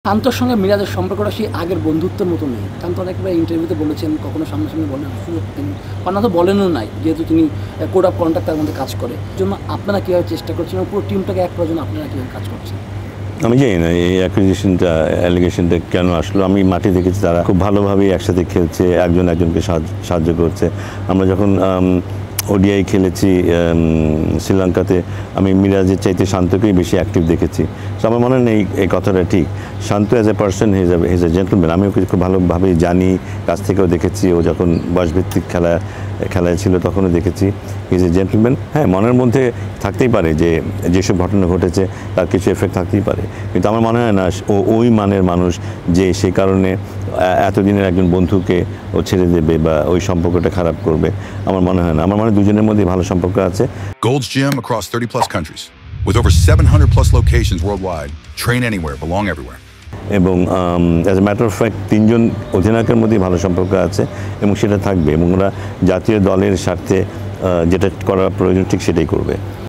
শান্তর সঙ্গে মিরাজের সম্পর্কটা সেই আগের বন্ধুত্বের মতো নেই। শান্ত অনেকবার ইন্টারভিউতে বলেছেন, কখনো সামনাসামনি বলেন, সুযোগ তিনি পান্না তো বলেনও নাই, যেহেতু তিনি কোড অফ কন্ডাক্ট তার মধ্যে কাজ করে। জন্য আপনারা কীভাবে চেষ্টা করছেন এবং পুরো টিমটাকে এক করার জন্য আপনারা কীভাবে কাজ করছেন? আমি জানি না এই অ্যালিগেশনটা কেন আসলো। আমি মাঠে দেখেছি তারা খুব ভালোভাবেই একসাথে খেলছে, একজন একজনকে সাহায্য করছে। আমরা যখন ওডিআই খেলেছি শ্রীলঙ্কাতে, আমি মিরাজের চাইতে শান্তকেই বেশি অ্যাক্টিভ দেখেছি। তো আমার মনে নেই এই কথাটা ঠিক। Shanto as a person he's a gentleman. আমি ওকে খুব ভালোভাবেই জানি, কাছ থেকেও দেখেছি। ও যখন বয়সভিত্তিক খেলায় ছিল তখনও দেখেছি হিজ এ জেন্টলম্যান। হ্যাঁ, মনের মধ্যে থাকতেই পারে যে যেসব ঘটনা ঘটেছে তার কিছু এফেক্ট থাকতেই পারে, কিন্তু আমার মনে হয় না ও ওই মানের মানুষ যে সেই কারণে এতদিনের একজন বন্ধুকে ও ছেড়ে দেবে বা ওই সম্পর্কটা খারাপ করবে। আমার মনে হয় না। আমার মনে হয় দুজনের মধ্যে ভালো সম্পর্ক আছে। Gold's Gym across 30 plus countries with over 700 plus locations worldwide. Train anywhere, belong everywhere. এবং as a matter of fact তিনজন অধিনায়কের মধ্যে ভালো সম্পর্ক আছে এবং সেটা থাকবে, এবং ওরা জাতীয় দলের স্বার্থে যেটা করা প্রয়োজন ঠিক সেটাই করবে।